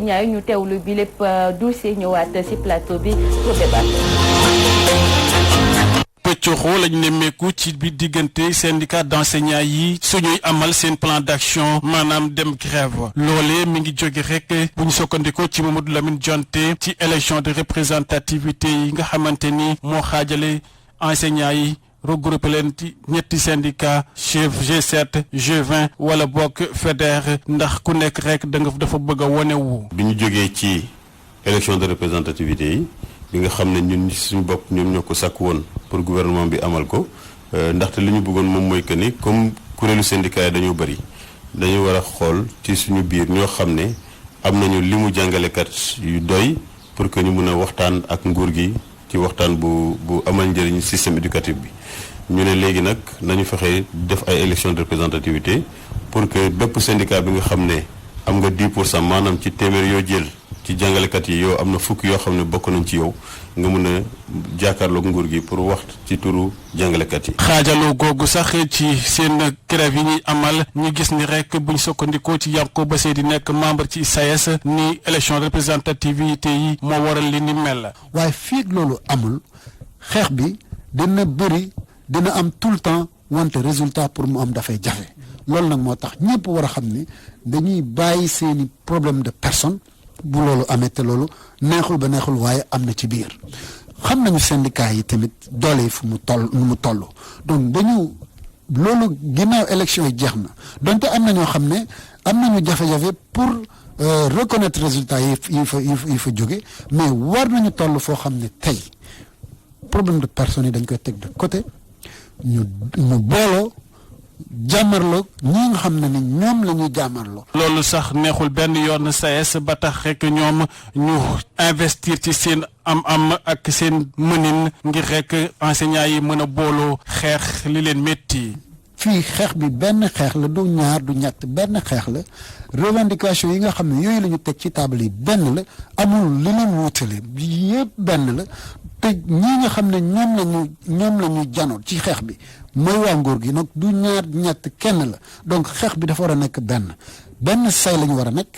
ñaay ñu teewlu bi lépp dossier ñëwaat ci plateau bi pour débattre. pëccoxoo lañ nemmeeku ci bi diggante syndicat d'enseignants yi suñuy amal seen plan d'action maanaam dem grève loolee mi ngi jóge rek bu ñu sokkandikoo ci Mamadou Lamine Dianté ci élection de représentativité yi nga xamante ni moo xaajale enseignants yi regroupé leen ci ñetti syndicat G7 G20 wala bokk FEDER ndax ku nekk rek dafa bëgg a wone wu. bi ñu jógee ci élection de représentativité yi bi nga xam ne ñun suñu bopp ñoom ñoo ko sàkk woon pour gouvernement bi amal ko ndaxte li ñu bëggoon moom mooy que ni comme kuréelu syndicat yi dañoo bëri dañu war a xool ci suñu biir ñoo xam ne am nañu limu jàngalekat yu doy pour que ñu mun a waxtaan ak nguur gi ci waxtaan bu amal njëriñ système éducatif bi. ñu ne léegi nag nañu fexe def ay élection de représentativité pour que bépp syndicat bi nga xam ne am nga 10% maanaam ci téeméer yoo jël ci jàngalekat yi yow am na fukk yoo xam ne bokk nañ ci yow nga mën a jàkkaarloog nguur gi pour wax ci turu jàngalekat yi. xaajaloo googu sax ci seen grève yi ñuy amal ñu gis ni rek buñ sokkandikoo ci Yankoba Seydi nekk membre ci SAES ni élection représentativité yi moo waral li ni mel. waaye fii loolu amul xeex bi dina bëri. dina am tout le temps wante résultat pour mu am dafay jafe loolu nag moo tax ñëpp war a xam ni dañuy bàyyi seeni problème de personne bu loolu amee te loolu neexul ba neexul waaye am na ci biir xam nañu syndicat yi tamit doole yi fu mu toll nu mu toll donc dañu loolu ginnaaw élection yi jeex na donte am na ñoo xam ne am nañu jafe-jafe pour reconnaître résultat yi fa jóge mais war nañu toll foo xam ne tey problème de personne yi dañ koy teg de côté ñu booloo jàmmarloo ñi nga xam ne ni ñoom la ñuy jàmmarloo. loolu sax neexul benn yoon SAES ba tax rek ñoom ñu investir ci seen am-am ak seen mënin ngir rek enseignants yi mën a booloo xeex li leen métti. fii xeex bi benn xeex la du ñaar du ñett benn xeex la revendication yi nga xam ne yooyu la ñu teg ci table yi benn la amul li leen wuutale yëpp benn la te ñii nga xam ne ñoom la ñu janoon ci xeex bi mooy waa nguur gi nag du ñaar ñett kenn la donc xeex bi dafa war a nekk benn say la ñu war a nekk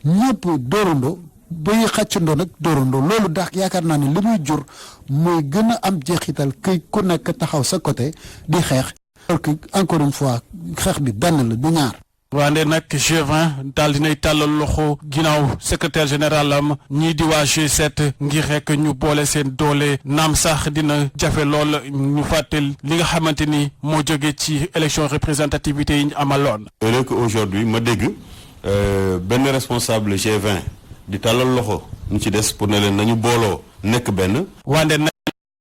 ñëpp dóorandoo bay xàccandoo nag dóorandoo loolu dax yaakaar naa ne li muy jur mooy gën a am jeexital këy ku nekk taxaw sa côté di xeex alors que encore une fois xeex bi benn la du ñaar. wande nag G20 daal dinay tàllal loxo ginnaaw secrétaire général am ñii di waa G7 ngir rek ñu boole seen doole naam sax dina jafe lool ñu fàttel li nga xamante ni moo jóge ci élection représentativité yi ñu amaloon. heure que aujourd'hui ma dégg benn responsable G20 di tàllal loxo ñu ci des pour ne leen nañu booloo nekk benn. wande nag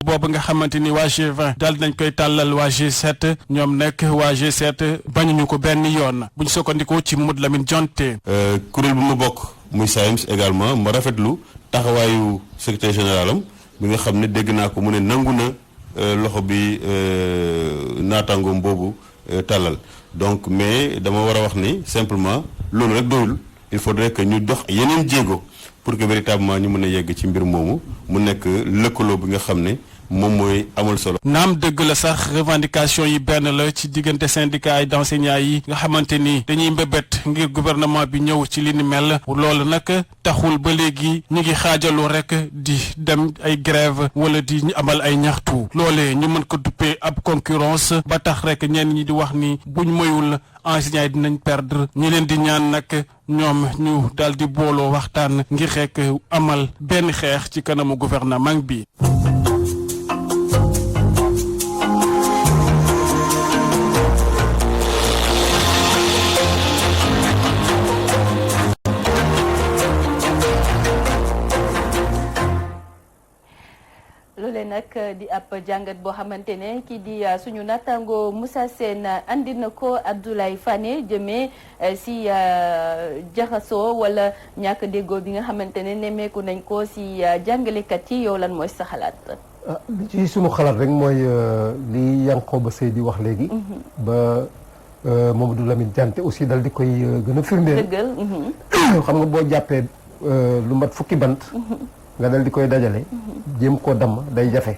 boobu nga xamante ni waa G20 daal nañ koy tàllal waa G7 ñoom nekk waa G7 bañuñu ko benn yoon bu ñu sokkandikoo ci Mamadou Lamine Dianté. kuréel bu ma bokk muy SAEMS également ma rafetlu taxawaayu secrétaire général am bi nga xam ne dégg naa ko mu ne nangu na loxo bi naataangoom boobu tàllal donc mais dama war a wax ni simplement loolu rek doyul il faudrait que ñu dox yeneen jéego pour que véritablement ñu mën a yegg ci mbir moomu mu nekk lëkkaloo bi nga xam ne moom mooy amul solo. naam dëgg la sax revendication yi benn la ci diggante syndicat yi d'enseignants yi nga xamante ni dañuy mbébét ngir gouvernement bi ñëw ci li ni mel loolu nag taxul ba léegi ñu ngi xaajaloo rek di dem ay grève wala di amal ay ñaxtu loolee ñu mën ko duppee ab concurrence ba tax rek ñenn ñi di wax ni buñ moyul enseignants yi dinañ perdre ñi leen di ñaan nag ñoom ñu daal di booloo waxtaan ngir rek amal benn xeex ci kanamu gouvernement bi. loole nag di ab jàngat boo xamante ne kii di suñu nattaango Moussa Sène andi na ko Abdoulaye Fane jëmee si jaxasoo wala ñàkk déggoo bi nga xamante ne nemmeeku nañ ko si jàngalekat yi yow lan mooy sa xalaat. ci suñu xalaat rek mooy li Yankoba Seydi wax léegi. ba Mamadou Lamine Dianté aussi dal di koy gën a firndeel. dëggal. xam nga boo jàppee lu mat fukki bant. nga dal di koy dajale. jéem koo damm day jafe.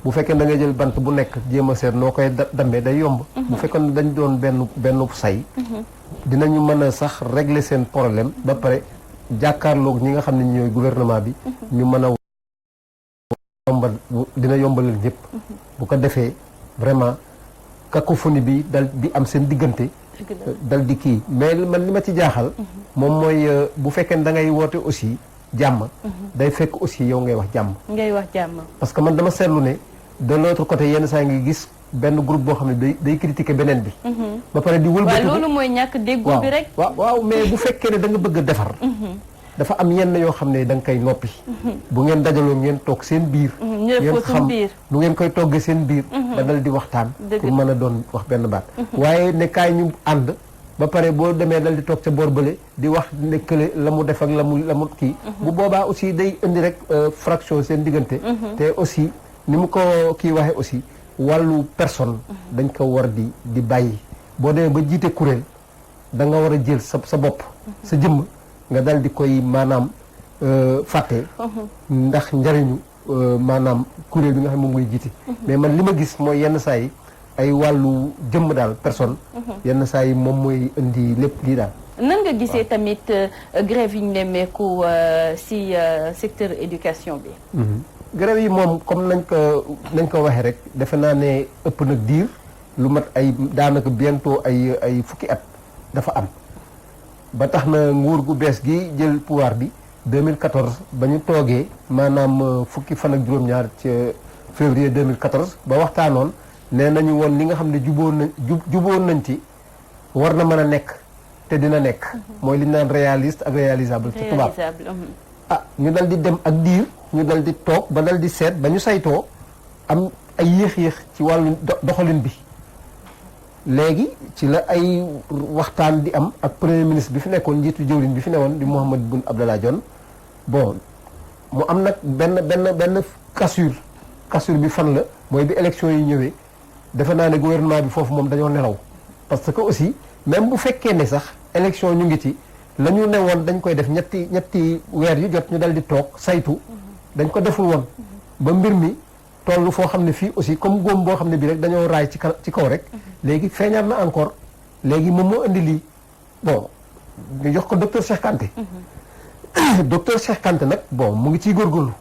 bu fekkee da ngay jël bant bu nekk jéem a seet noo koy dammee day yomb. bu fekkee ne dañ doon benn say. dinañu mën a sax régler seen problème ba pare jàkkaarloog ñi nga xam ne ñooy gouvernement bi ñu mën a dina yombalal ñëpp bu ko defee vraiment cacophonie bi dal di am seen diggante dal di kii mais man li ma ci jaaxal moom mooy bu fekkee ne da ngay woote aussi jàmm day fekk aussi yow ngay wax jàmm parce que man dama seetlu ne de l'autre côté yenn saa ngi gis benn groupe boo xam ne day critiquer beneen bi ba pare di wëlbati loolu mooy ñàkk déggoo bi rek waaw mais bu fekkee ne da nga bëgg a defar dafa am yenn yoo xam ne da nga koy noppi bu ngeen dajaloo ngeen toog seen biir ngeen xam lu ngeen koy toggee seen biir ba dal di waxtaan pour mën a doon wax benn baat waaye ne kaay ñu ànd ba pare boo demee dal di toog ca boor bële di wax ne kële la mu def ak la mu kii bu boobaa aussi day indi rek fraction seen diggante te aussi ni mu ko kii waxee aussi wàllu personne dañ ko war di bàyyi boo demee ba jiite kuréel da nga war a jël sa bopp sa jëmm nga dal di koy maanaam fàtte ndax njariñu maanaam kuréel bi nga xam ne moom mooy jiite mais man li ma gis mooy yenn saa yi ay wàllu jëmm daal personne yenn saa yi moom mooy indi lépp lii daal nan nga gisee tamit grève yi ñu nemmeeku si secteur éducation bi grève yi moom comme nañ ko waxee rek defe naa ne ëpp nag diir lu mat ay daanaka bientôt ay fukki at dafa am ba tax na nguur gu bees gi jël pouvoir bi 2014 ba ñu toogee maanaam fukki fan ak juróom-ñaar ci février 2014 ba waxtaanoon nee nañu woon li nga xam ne juboon nañ ci war na mën a nekk te dina nekk mooy li ñu naan réaliste ak réalisable ci tubaab ñu dal di dem ak diir ñu dal di toog ba dal di seet ba ñu saytoo am ay yéex-yéex ci wàllu doxalin bi léegi ci la ay waxtaan di am ak premier ministre bi fi nekkoon njiitu jëwriñ bi fi newoon di Mahammed Boun Abdallah Dionne bon mu am nag benn cassure bi fan la mooy bi élection yi ñëwee defe naa ne gouvernement bi foofu moom dañoo nelaw parce que aussi même bu fekkee ne sax élection ñu ngi ci la ñu ne woon dañ koy def ñetti weer yu jot ñu dal di toog saytu dañ ko deful woon ba mbir mi toll foo xam ne fii aussi comme góom boo xam ne bii rek dañoo raay ci kaw rek léegi feeñaat na encore léegi moom moo indi lii bon ñu jox ko docteur Cheikh Kanté docteur Cheikh Kanté nag bon mu ngi ciy góorgóorlu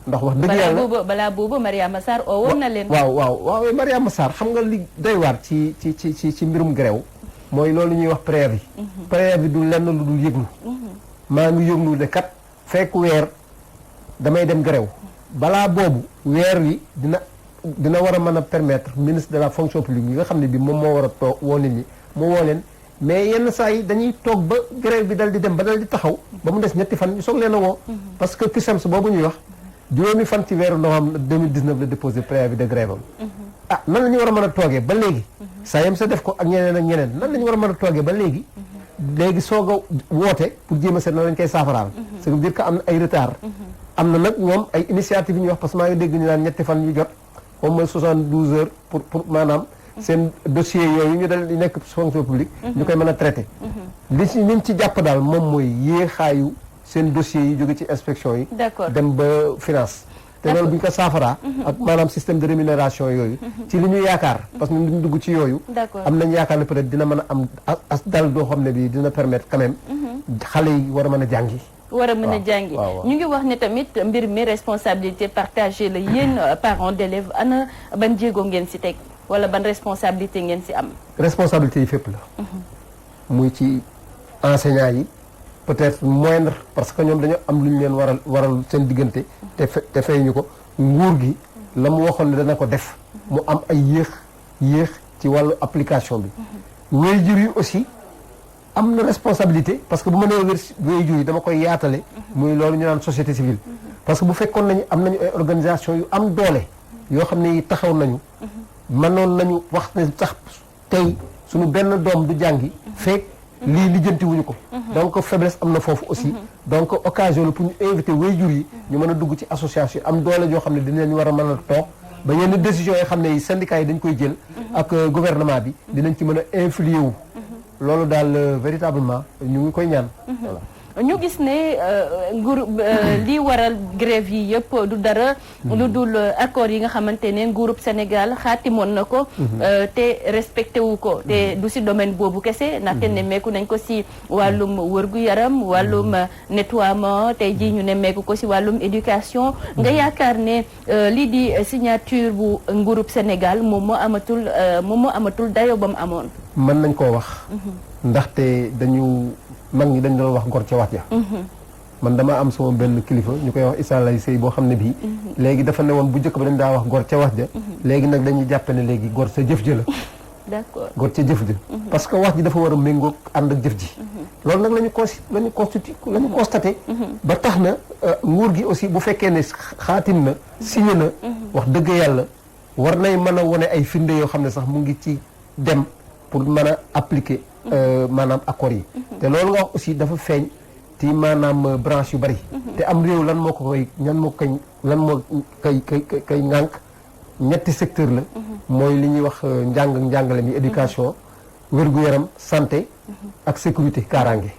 ndax wax dëgg yàlla balaa boobu Mariama Sarr woon na leen waaw Mariama Sarr xam nga li doy waar ci mbirum grève mooy loolu ñuy wax préavis du lenn lu dul yëglu maa ngi yëglu ne kat fekk weer damay dem grève balaa boobu weer wi dina war a mën a permettre ministre de la fonction publique yi nga xam ne bi moom moo war a toog woo nit ñi mu woo leen mais yenn saa yi dañuy toog ba grève bi dal di dem ba dal di taxaw ba mu des ñetti fan ñu soog leen a woo parce que CUSEMS boobu ñuy wax juróomi fan ci weeru novembre 2019 la déposé préavis de grève am nan la ñu war a mën a toogee ba léegi SAEMS sa def ko ak ñeneen nan la ñu war a mën a toogee ba léegi soog a woote pour jéem a seet nan lañ koy saafaraal ça veut dire que am na ay retard am na nag ñoom ay initiative yi ñuy wax parce que maa ngi dégg ñu naan ñetti fan yu jot moom mooy 72 heures pour maanaam seen dossier yooyu ñu dal di nekk fonction publique ñu koy mën a traité liñ ci jàpp daal moom mooy yéexaayu seen dossiers yi jóge ci inspection yi dem ba finance te loolu bu ñu ko saafaraa ak maanaam système de rémunération yooyu ci li ñu yaakaar parce que ñun duñu dugg ci yooyu am nañ yaakaar ne peut-être dina mën a am as dal doo xam ne bi dina permettre quand même xale yi war a mën a jàngi ñu ngi wax ne tamit mbir mi responsabilité partagée la yéen parents d'élèves ana ban jéego ngeen si teg wala ban responsabilité ngeen si am responsabilité yi fépp la muy ci enseignants yi peut-être moindre parce que ñoom dañoo am lu ñu leen waral seen diggante te fay ñu ko nguur gi la mu waxoon ne dana ko def mu am ay yéex ci wàllu application bi waajur yi aussi am na responsabilité parce que bu ma nee waajur yi dama koy yaatale muy loolu ñu naan société civile parce que bu fekkoon nañu am nañu ay organisation yu am doole yoo xam ne taxaw nañu mënoon nañu wax ne sax tey suñu benn doom du jàngi fekk lii lijjanti wuñu ko donc faiblesse am na foofu aussi donc occasion la pour ñu invité waajur yi ñu mën a dugg ci association am doole yoo xam ne dinañ war a mën a toog ba yenn décisions yoo xam ne syndicats yi dañ koy jël ak gouvernement bi dinañ ci mën a influer wu loolu daal véritablement ñu ngi koy ñaan voilà ñu gis ne li waral grève yi yëpp du dara lu dul accord yi nga xamante ne nguurub Sénégal xaatimoon na ko te respecté wu ko te du si domaine boobu kese ndaxte nemmeeku nañ ko si wàllum wërgu-yaram wàllum nettoiement tey jii ñu nemmeeku ko si wàllum éducation nga yaakaar ne lii di signature bu nguurub Sénégal moom moo amatul dayo ba mu amoon. mën nañ koo wax ndaxte mag ñi dañ doon wax gor ca wax ja man dama am sama benn kilifa ñu koy wax Issa Lay Sey boo xam ne bii léegi dafa ne woon bu njëkk ba dañ daa wax gor ca wax ja léegi nag dañuy jàpp ne léegi gor sa jëf ja la d'accord gor ca jëf ja parce que wax ji dafa war a méngoo ànd ak jëf ji loolu nag la ñu constaté ba tax na nguur gi aussi bu fekkee ne xaatim na signé na wax dëgg yàlla war nay mën a wone ay firnde yoo xam ne sax mu ngi ci dem pour mën a appliquer maanaam accords yi te loolu nga wax aussi dafa feeñ ci maanaam branche yu bari te am réew lan moo koy ŋànk ñetti secteur la mooy li ñuy wax njàngale mi éducation wér-gu-yaram santé ak sécurité kaaraange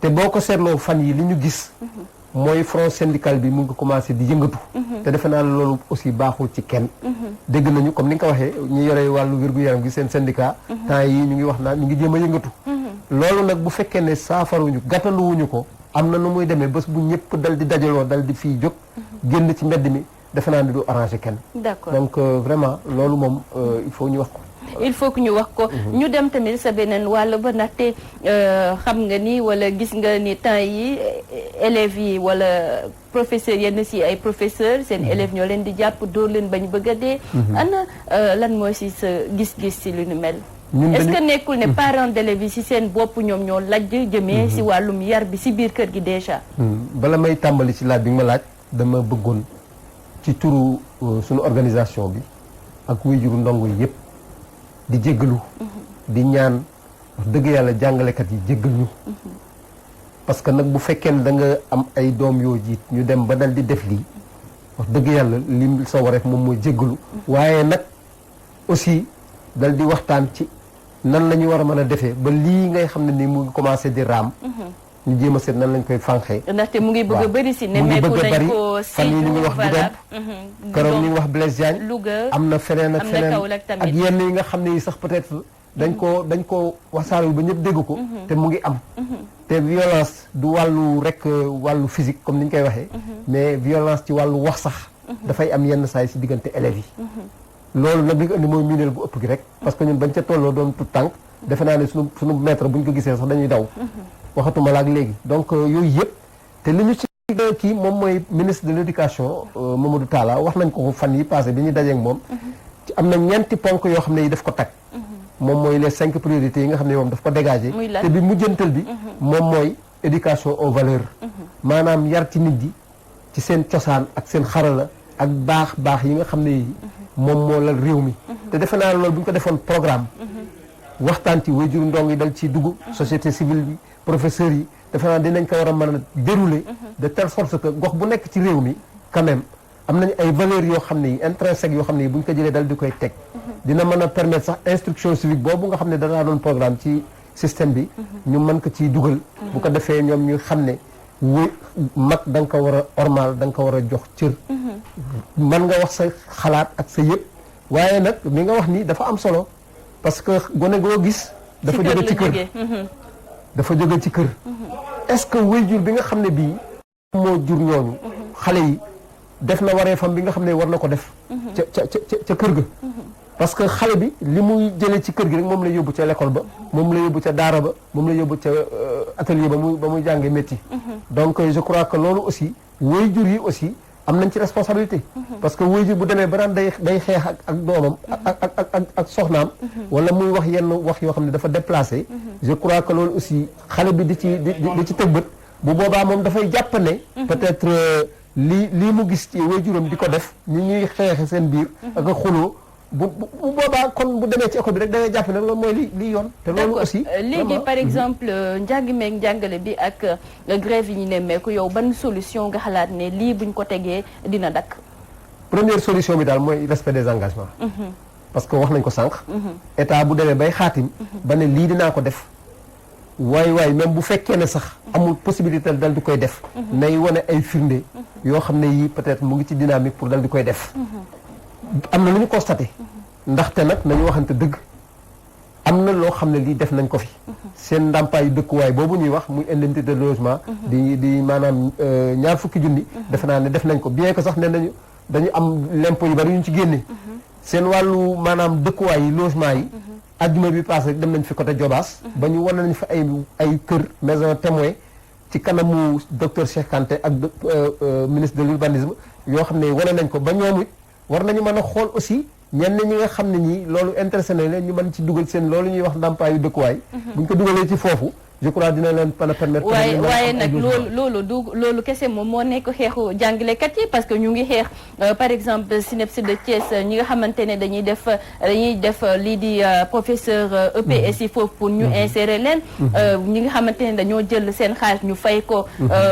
te boo ko seetloo fan yi li ñu gis mooy front syndical bi mu ngi commencé di yëngatu te defe naa loolu aussi baaxul ci kenn dégg nañu comme ni nga ko waxee ñu yore wàllu wér-gu-yaram gi seen syndicat temps yi ñu ngi wax naan ñu ngi jéem a yëngatu loolu nag bu fekkee ne saafaruñu gàttaluwuñu ko am na nu muy demee bés bu ñëpp dal di dajaloo dal di fii jóg génn ci mbedd mi defe naa ni du arrangé kenn d'accord donc vraiment loolu moom il faut ñu wax ko il faut que ñu wax ko ñu dem tamit sa beneen wàll ba ndaxte xam nga ni wala gis nga ni temps yi élèves yi wala professeurs yenn si ay professeurs seen élèves ñoo leen di jàpp dóor leen bañ bëgg a dee ana lan mooy si sa gis-gis si lu nu mel est-ce que nekkul ne parents d'élèves yi si seen bopp ñoom ñoo lajj jëmee si wàllum yar bi si biir kër gi déjà bala may tàmbali ci laaj bi nga ma laaj dama bëggoon ci turu suñu organisation bi ak waajuru ndongo yi yëpp di jéggalu di ñaan wax dëgg yàlla jàngalekat yi jéggal ñu parce que nag bu fekkee ne da nga am ay doom yoo jiit ñu dem ba dal di def lii wax dëgg yàlla li sa wareef moom mooy jéggalu waaye nag aussi dal di waxtaan ci nan la ñu war a mën a defee ba lii ngay xam ne nii mu ngi commencé di raam ñu jéem a seet nan lañ koy fànqee ndaxte mu ngi bëgg a bëri si nemmeeku nañ ko fan yi ñu ngi wax Goudomp keroog ñu ngi wax Blaise Diagne Louga am na feneen ak feneen ak yenn yi nga xam ne yi sax peut-être dañ ko wasaarul ba ñëpp dégg ko te mu ngi am te violence du wàllu rek wàllu physique comme ni ñu koy waxee mais violence ci wàllu wax sax dafay am yenn saa yi si diggante élèves yi loolu nag li ko indi mooy miineel bu ëpp gi rek parce que ñun bañ ca tolloo doon tout tànk defe naa ne suñu maître buñ ko gisee sax dañuy daw waxatuma la ak léegi donc yooyu yëpp te li ñu ci kii moom mooy ministre de l'éducation Mamadou Talla wax nañ ko fan yi passé bi ñu dajeek moom ci am na ñeenti ponk yoo xam ne yi daf ko tag moom mooy les 5 priorités yi nga xam ne moom daf ko dégagé te bi mujjantal bi moom mooy éducation aux valeurs maanaam yar ci nit ji ci seen cosaan ak seen xarala ak baax yi nga xam ne yi moom moo lal réew mi te defe naa loolu bu ñu ko defoon programme waxtaan ci waajur ndong yi dal ci dugg société civile bi professeurs yi defe naa dinañ ko war a mën a dérouler de telle sorte que gox bu nekk ci réew mi quand même am nañu ay valeurs yoo xam ne yi intrinsèques yoo xam ne yi bu ñu ko jëlee dal di koy teg dina mën a permettre sax instruction civique boobu nga xam ne danaa doon programme ci système bi ñu mën ko ciy dugal bu ko defee ñoom ñu xam ne mag da nga ko war a ormal da nga ko war a jox cër mën nga wax sa xalaat ak sa yëpp waaye nag li nga wax ni dafa am solo parce que gone goo gis dafa jóge ci kër dafa jóge ci kër est-ce que waajur bi nga xam ne bii moo jur ñooñu xale yi def na waree fam bi nga xam ne war na ko def ca kër ga parce que xale bi li muy jëlee ci kër gi rek moom la yóbbu ca l'école ba moom la yóbbu ca daara ba moom la yóbbu ca atelier ba muy jàngee métier donc je crois que loolu aussi waajur yi aussi am nañ ci responsabilité parce que waajur bu demee ba naan day xeex ak doomam ak soxnaam wala muy wax yenn wax yoo xam ne dafa déplacé je crois que loolu aussi xale bi di ci tëg bët bu boobaa moom dafay jàpp ne peut-être lii mu gis ci waajuram di ko def ñu ñuy xeexe seen biir ak a xuloo bu boobaa kon bu demee ci école bi rek da ngay jàpp ne loolu mooy li yoon te loolu aussi léegi par exemple njàng meeg njàngale bi ak grève yi ñu nemmeeku yow ban solution nga xalaat ne lii buñ ko tegee dina dakk première solution bi daal mooy respect des engagements parce que wax nañ ko sànq état bu demee bay xaatim ba ne lii dinaa ko def waay même bu fekkee ne sax amul possibilité dal di koy def nay wane ay firnde yoo xam ne yii peut-être mu ngi ci dynamique pour dal di koy def am na lu ñu constaté ndaxte nag nañu waxante dëgg am na loo xam ne lii def nañ ko fi seen ndàmpaayu dëkkuwaay boobu ñuy wax muy indemnité de logement di maanaam ñaar fukki junni defe naa ne def nañ ko bien que sax ne nañu dañu am l'impôt yu bari yu ñu ci génne seen wàllu maanaam dëkkuwaay yi logement yi ajjuma bi passé rek dem nañ fi côté Diobass ba ñu wan nañ fa ay kër maison témoin ci kanamu docteur Cheikh Kanté ak ministre de l'urbanisme yoo xam ne wane nañ ko ba ñoom it war nañu mën a xool aussi ñenn ñi nga xam ne ñi loolu intéressé na leen ñu mën ci dugal seen loolu ñuy wax ndàmpaayu dëkkuwaay buñ ko dugalee ci foofu je crois dina leen mën a permettre waaye nag loolu kese moom moo nekk xeexu jàngalekat yi parce que ñu ngi xeex par exemple SNEIPS de Thiès ñi nga xamante ne dañuy def lii di professeur EPS yi foofu pour ñu insérer leen ñi nga xamante ne dañoo jël seen xaalis ñu fay ko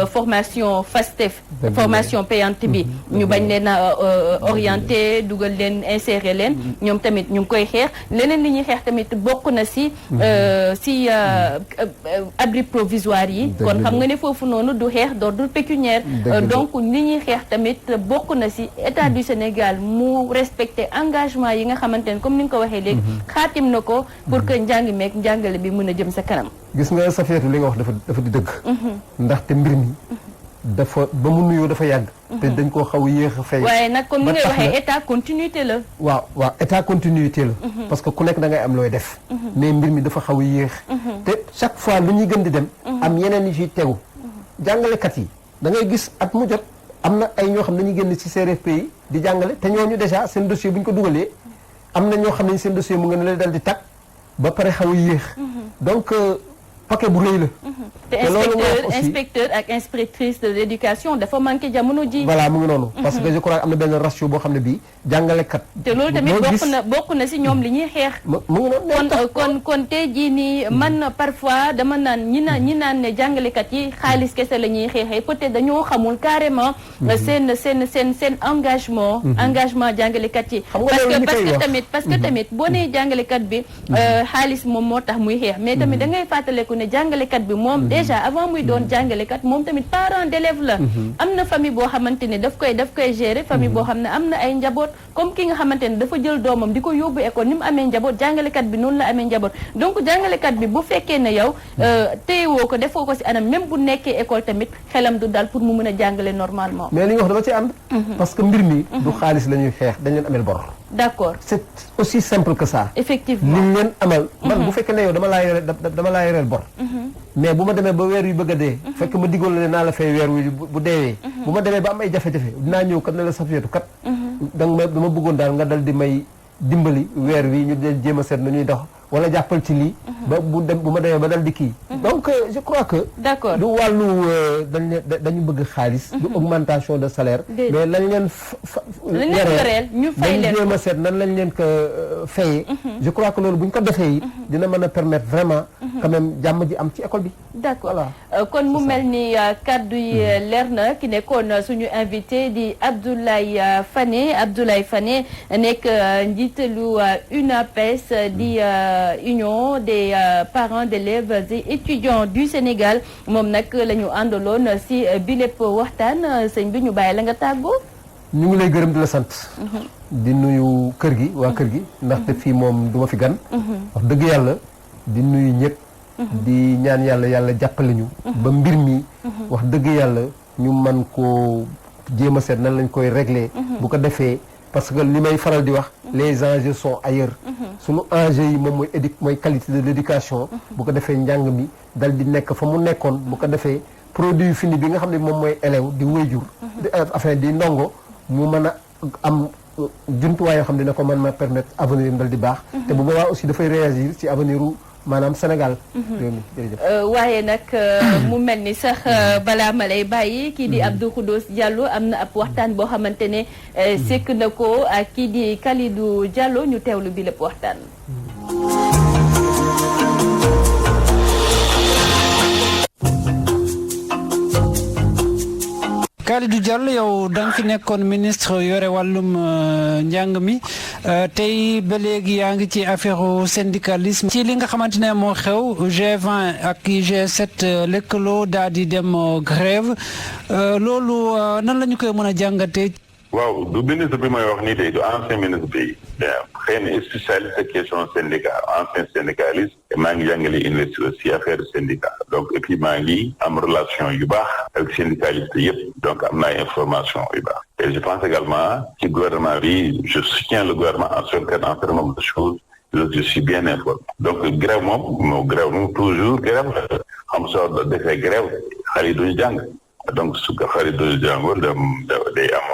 formation FASTEF formation payante bi ñu bañ leen a orienté dugal leen insérer leen ñoom tamit ñu ngi koy xeex leneen li ñuy xeex tamit bokk na si abri provisoire yi kon xam nga ne foofu noonu du xeex d'ordre pécuniaire donc li ñuy xeex tamit bokk na ci état du Sénégal mu respecter engagement yi nga xamante ne comme ni nga ko waxee léegi xaatim na ko pour que njàng meek njàngale bi mën a jëm sa kanam gis nga sa feetu li nga wax dafa di dëgg ndaxte mbir mi dafa ba mu nuyoo dafa yàgg te dañ koo xaw a yéex a fay waaye nag comme ni ngay waxee état continuité la waaw état continuité la parce que ku nekk da ngay am looy def mais mbir mi dafa xaw a yéex te chaque fois lu ñuy gën di dem am yeneen yi ciy tegu jàngalekat yi da ngay gis at mu jot am na ay ñoo xam ne dañuy génn ci CRFP yi di jàngale te ñooñu déjà seen dossier bu ñu ko dugalee am na ñoo xam ne seen dossier mu nga ne la dal di tag ba pare xaw a yéex donc paquet bu rëy la te inspecteur ak inspectrice de l'éducation dafa manqué jamono ji voilà mu ngi noonu parce que je crois am na benn ratio boo xam ne bii jàngalekat te loolu tamit bokk na si ñoom li ñuy xeex mu ngi noonu kon tey jii nii man parfois dama naan ñi naan ne jàngalekat yi xaalis kese la ñuy xeexee peut-être dañoo xamul carrément seen engagement jàngalekat yi parce que tamit boo nee jàngalekat bi xaalis moom moo tax muy xeex mais tamit da ngay fàttaleku ne jàngalekat bi moom déjà avant muy doon jàngalekat moom tamit parent d'élève la am na famille boo xamante ne daf koy gérer famille boo xam ne am na ay njaboot comme ki nga xamante ne dafa jël doomam di ko yóbbu école ni mu amee njaboot jàngalekat bi noonu la amee njaboot donc jàngalekat bi bu fekkee ne yow téyewoo ko defoo ko ci anam même bu nekkee école tamit xelam du dal pour mu mën a jàngale normalement mais li nga wax dama ci ànd parce que mbir mi du xaalis la ñuy xeex dañ leen amel bor d'accord c'est aussi simple que ça effectivement liñ leen amal man bu fekkee ne yow dama laa yoreel bor mais bu ma demee ba weer yu bëgg a dee fekk ma diggoon la ne naa la fay weer wi bu deewee bu ma demee ba am ay jafe-jafe dinaa ñëw kat ne la safeetu kat dama bëggoon daal nga dal di may dimbali weer wi ñu dee jéem a seet na ñuy dox wala jàppal ci lii ba bu ma demee ba dal di kii donc je crois que d'accord du wàllu dañu bëgg xaalis du augmentation de salaire mais lañ leen yoreel ñu fay leen dañu jéem a seet nan lañ leen ko fayee je crois que loolu bu ñu ko defee it dina mën a permettre vraiment quand même jàmm ji am ci école bi d'accord kon mu mel ni kaddu yi leer na ki nekkoon suñu invité di Abdoulaye Fane nekk njiitalu UNAPES di Union des parents d'élèves et étudiants du Sénégal moom nag la ñu àndaloon si bi lépp waxtaan sëñ bi ñu bàyyi la nga tàggoo. ñu ngi lay gërëm di la sant. di nuyu kër gi waa kër gi ndaxte fii moom du ma fi gan. wax dëgg yàlla di nuyu ñëpp. di ñaan yàlla jàppale ñu. ba mbir mi. wax dëgg yàlla ñu man koo jéem a seet nan lañ koy régler. bu ko defee parce que li may faral di wax. les enjeux sont ailleurs. sunu enjeux yi moom mooy qualité de l'éducation. bu ko defee njàng mi dal di nekk fa mu nekkoon bu ko defee produit fini bi nga xam ne moom mooy élève di wéyjur. enfin di ndongo mu mën a am jumtuwaay yoo xam ne dina ko mën ma permettre avenir dal di baax. te bu boobaa aussi dafay réagir ci avenir u maanaam Sénégal. waaye nag mu mel ni sax balaa ma lay bàyyi kii di Abdou Khoudoss Diallo am na ab waxtaan boo xamante ne sekk na ko ak kii di Kalidou Diallo ñu teewlu bi lépp waxtaan. Kalidou Diallo yow da nga fi nekkoon ministre yore wàllum njàng mi tey ba léegi yaa ngi ci affaire syndicalisme ci li nga xamante ne moo xew G20 ak G7 lëkkaloo daal di dem grève loolu nan la ñu koy mën a jàngatee. waaw du ministre bi may wax nii de du ancien ministre bi xëy na spécialiste question syndicat ancien syndicaliste et maa ngi jàngale université aussi affaire syndicat donc et puis maa ngi am relation yu baax ak syndicaliste yëpp donc am naa information yu baax et je pense également ci gouvernement bi je soutiens le gouvernement en ce certain nombre de choses je suis bien informé donc grève moom toujours grève la xam soo defee grève xale yi duñu jàng donc su ko xale yi duñu jàngoon day am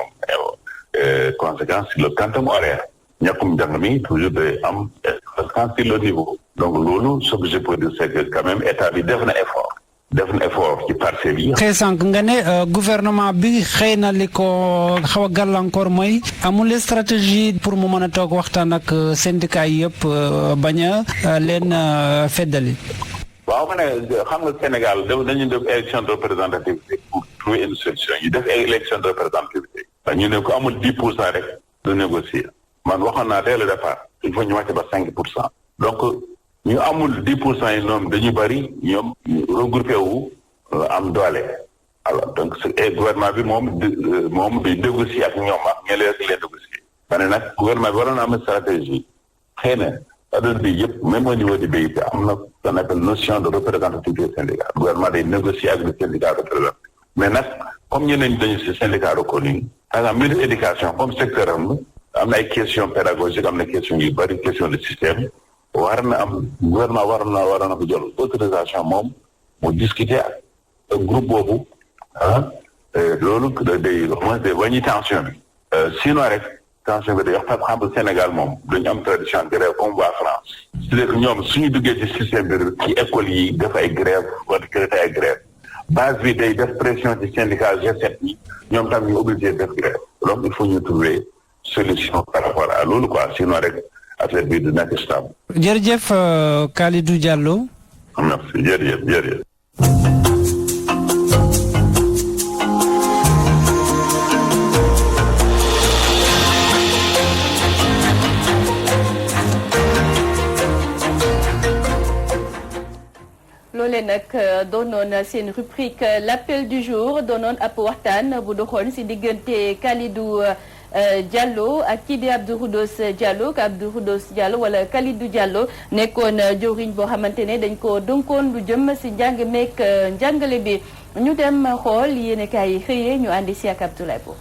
conséquence sur le quantum horaire ñàkkum jàng mi toujours day am conséquence sur le niveau donc loolu ce que je peux dire c'est que quand même état bi def na effort ci parcelles yi. xëy sànq nga ne gouvernement bi xëy na li ko xaw a gàllankoor mooy amul stratégie pour mu mën a toog waxtaan ak syndicat yi yëpp bañ a leen feddali. waaw ma ne xam nga Sénégal dañu def élection de représentativité pour trouver une solution ñu def élection de représentativité ñu ne ko amul 10% rek du négocier man waxoon naa dès le départ il faut ñu wàcce ba 5%. donc ñu amul 10% yi ñoom dañu bëri ñoom regroupé wu am doole alors donc gouvernement bi moom day négocier ak ñoom ak ñeneen rek leen négocier. ma ne nag gouvernement bi waroon na am stratégie xëy na adduna bi yëpp même au niveau du BIP am na ce qu'on appelle notion de représentativité syndicale gouvernement day négocier ak le syndicat représentatif mais nag comme ñeneen dañu si syndicat reconnu par exemple ministre éducation comme secteur am na ay questions pédagogiques am na questions yu bëri question de système war na am gouvernement war na ko jël autorisation moom mu discuter ak groupe boobu loolu day wàññi tension bi sinon rek tension bi day wax xam nga Sénégal moom dañu am tradition grève comme waa France c'est-à-dire que ñoom suñu duggee ci système bi ci école yi def ay grève wala créer ay grève base bi day def pression ci syndicat G7 yi ñoom tam ñu obligé def grève donc il faut ñu trouver solution par rapport à loolu quoi sinon rek affaire bi du nekk stable. jërëjëf Kalidou Diallo. merci jërëjëf. loolee nag doonoon seen rubrique l'appel du jour doonoon ab waxtaan bu doxoon ci diggante Kalidou Diallo ak kii di Abdou Khoudoss Diallo wala Kalidou Diallo nekkoon jëwriñ boo xamante ne dañ ko dënkoon lu jëm ci njàng meek njàngale bi ñu dem xool yéenekaay yi xëyee ñu àndi ci ak Abdoulaye Bo.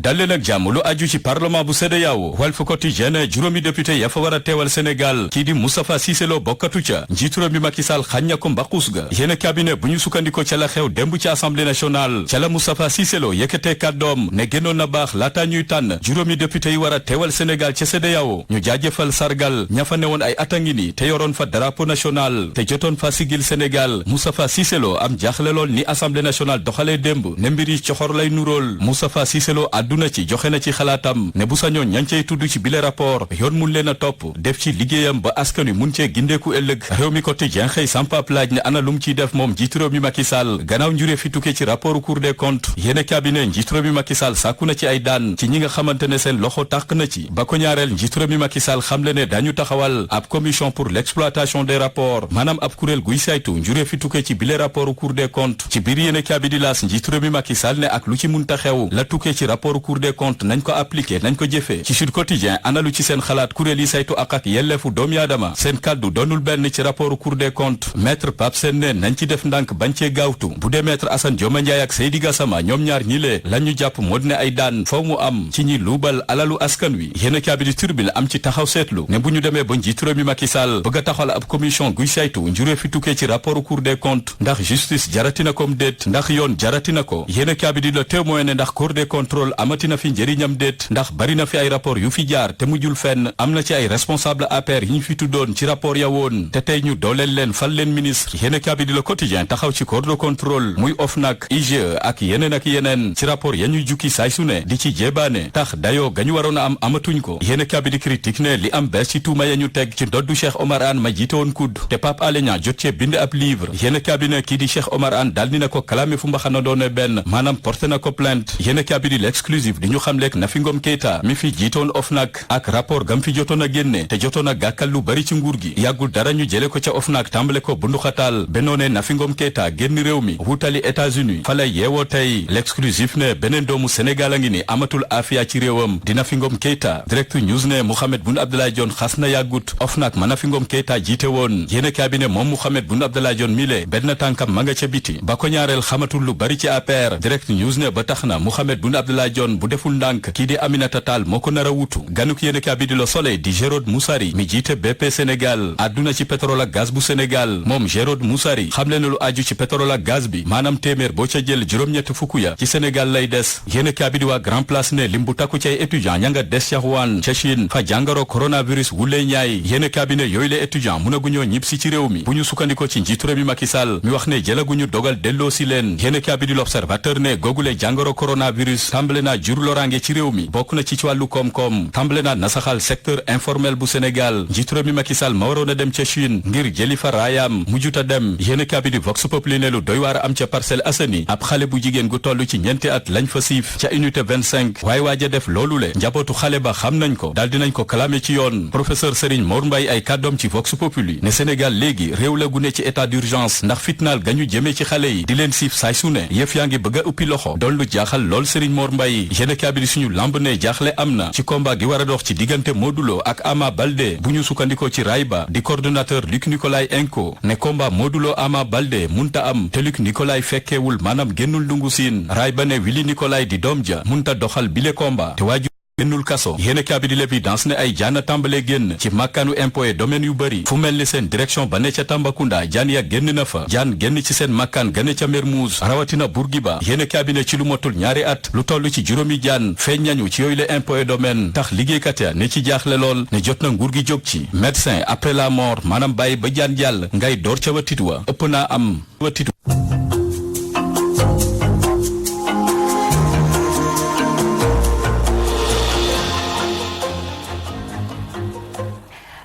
dalleen ak jàmm lu aju ci parlement bu CEDEAO Walf Quotidien juróomi député ya fa war a teewal Sénégal kii di Moustapha Cissé Lo bokkatu ca njiitu réew mi Macky Sall xañ na ko mbaquus ga yéen cabinet bu ñu sukkandiko ca la xew démb ci assemblée nationale ca la Moustapha Cissé Lo yëkkatee kàddoom ne génnoon na baax laataa ñuy tànn juróomi député yi war a teewal Sénégal ca CEDEAO ñu jaajëfal sargal ña fa newoon ay atangi ni te yoroon fa drapeau national te jotoon fa sigil Sénégal Moustapha Cissé Lo am jaaxle lool ni assemblée nationale doxalee démb ne mbir yi coxor lay nuróol Moustapha Cissé Lo àdduna ci joxe na ci xalaatam ne bu sañoon ña cey tudd ci bile rapport yoon mun leen a topp def ci liggéeyam ba askan wi mun cee gindeeku ëllëg réew mi quotidien xëy sampap laaj ne ana lum ciy def moom njiitu réew mi Macky Sall gannaaw njuree fi tukkee ci rapport Cour des comptes yéene cabinet njiitu réew mi Macky Sall sàkku na ci ay daan ci ñi nga xamante ne seen loxo tàq na ci ba ko ñaareel njiitu réew mi Macky Sall xamle ne dañu taxawal ab commission pour l'exploitation des rapports maanaam ab kuréel guy saytu njuree fi tukkee ci bile rapport Cour des comptes ci biir yéene cabinet laas njiitu réew mi Macky Sall ne ak lu ci munta xew la tukkee ci rapport Cour des comptes nañ ko appliqué nañ ko jëfee ci Sud Quotidien analu ci seen xalaat kuréel yi saytu ak yelleefu doomi aadama seen kàddu doonul benn ci rapport Cour des comptes maître Pape Sène ne nañ ci def ndànk bañ cee gaawtu bu dee maître Assane Dioma Ndiaye ak Seydi Gassama ñoom ñaar ñi lee la ñu jàpp moo ne ay daan faw mu am ci ñi luubal alalu askan wi yéen kaabidi turbine am ci taxaw seetlu ne bu ñu demee ba njiitu réew mi Macky Sall bëgg a taxawal ab commission guy saytu njuree fi tukkee ci rapport Cour des comptes ndax justice jaratina kom déet ndax yoon jaratina ko yéen kaabidi le témoin ne ndax Cour des contrôles am amati na fi njëriñam déet ndax bari na fi ay rapport yu fi jaar te mujjul fenn am na ci ay responsable APR yi ñu fi tuddoon ci rapport ya woon te tey ñu dooleel leen fal leen ministre yéene kabi di Le Quotidien taxaw ci corps de contrôle muy OFNAC IGE ak yeneen ci rapport ya ñuy jukki saay su ne di ci jébaane tax dayoo gañu waroon a am amatuñ ko yéene kabi di critique ne li am bees ci tuuma ya ñu teg ci ndoddu Cheikh Omar Anne ma jiite woon kudd te Pape Alé Niang jot cee bind ab livre yéene kabi ne kii di Cheikh Omar Anne daal dina ko kalaame fu mbaxana doone benn maanaam porté na ko plainte yéene kabi di l'exclusif di ñu xam leeg Nafi Ngom Keïta mi fi jiitoon OFNAC ak rapport gam fi jotoon a génne te jotoon a gàkkal lu bari ci nguur gi yàggul dara ñu jële ko ca OFNAC tàmbale ko bunduxataal benoone Nafi Ngom Keïta génn réew mi wutali États-Unis fa lay yeewoo tey l'exclusif ne beneen doomu Sénégal a ngi ni amatul afia ci réewam di Nafi Ngom Keïta Direct News ne Mohamed Boun Abdallah Dionne xas na yàggut OFNAC ma Nafi Ngom Keïta jiite woon yéene cabinet moom Mohamed Boun Abdallah Dionne mile benn tànkam ma nga ca biti ba ko ñaareel xamatul lu bari ci APR Direct News ne ba tax na Mohamed Boun Abdallah Dionne bu deful ndànk kii di Aminata Tall moo ko nar a wutu ganuk yéene cabinet di Le Soleil di Gérard Moussari mi jiite BP Sénégal àdduna ci pétrole ak gaz bu Sénégal moom Gérard Moussari xamle na lu aju ci pétrole ak gaz bi maanaam téeméer boo ca jël juróom-ñett fukk ya ci Sénégal lay des yéene cabinet waa Grand Place ne lim bu takku ci ay étudiant ña nga des ca Wuhan ca Chine fa jàngaro coronavirus wulee ñaay yéene cabinet yooyu la étudiant mënaguñoo ñib si ci réew mi bu ñu sukkandiko ci njiitu réew mi Macky Sall mi wax ne jëlaguñu dogal delloo si leen yéene cabinet L'Observateur ne googule jàngoro coronavirus tàmbale naa jur loraange ci réew mi bokk na ci wàllu koom-koom tàmbale naa nasaxal secteur informel bu Sénégal njiitu réew mi Macky Sall ma waroon a dem ca Chine ngir jëli fa raayam mujjuta dem yéene cabinet Vox Populi ne lu doy waar am ca Parcelles Assainies ab xale bu jigéen gu toll ci ñeenti at lañ fa siif ca unité 25 waaye waaja def loolu le njabootu xale ba xam nañ ko daal dinañ ko clamé ci yoon professeur Serigne Mor Mbaye ay kàddoom ci Vox Populi ne Sénégal léegi réew la gu ne ci état d'urgence ndax fitnaal gañu jëmee ci xale yi di leen siif saay su ne yëf yaa ngi bëgg a uppi loxo doon lu jaaxal lool Serigne Mor Mbaye yéene kaabidi suñu lamb ne jaaxle am na ci combat gi war a dox ci diggante Modou Lo ak Ama Baldé bu ñu sukkandikoo ci Rayba di coordonnateur Luc Nicolaï Enco ne combat Modou Lo Ama Baldé munta am te Luc Nicolaï fekkeewul maanaam génnul ndungu siin Rayba ne Willy Nicolaï di doom ja munta doxal bile combat te waaju génnul kaso yéene kaabidi l'évidence ne ay jaana tàmbale génn ci màkkaanu impôt et domaine yu bëri fu mel ni seen direction ba ne ca Tambacounda jaan ya génn na fa jaan génn ci seen màkkaan gane ca Mermoz rawatina Bourguiba yéene kaabine ci lu motul ñaari at lu toll ci juróomi jaan feeñ nañu ci yooyu le impôt et domaine tax liggéeykat ya ne ci jaaxle lool ne jot na nguur gi jóg ci médecin après la mort maanaam bàyyi ba jaan jàll ngay door ca watitu wa ëpp naa am watitu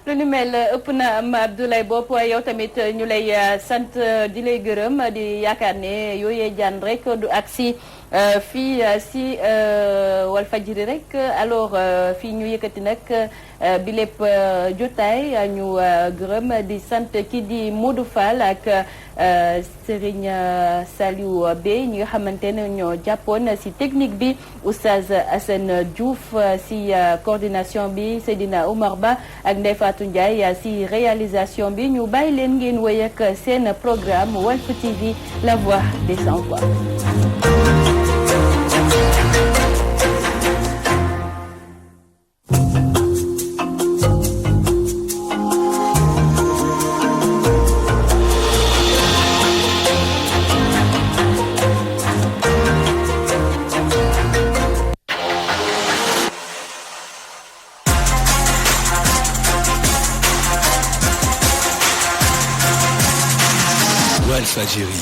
lu ni mel ëpp na am Abdoulaye Bopp yow tamit ñu lay sant di lay gërëm di yaakaar ne yooyee jaan rek du agsi fii si Walfadjri rek alors fii ñu yëkkati nag bi lépp jotaay ñu gërëm di sant ki di Modou Fall ak Serigne Saliou Bey ñi nga xamante ne ñoo jàppoon si technique bi Oustaz Assane Diouf si coordination bi Seydina Oumar Ba ak Ndeye Fatou Ndiaye si réalisation bi ñu bàyyi leen ngeen wéy ak seen programme Walf TV La Voix des Sans Voix. Walfadjri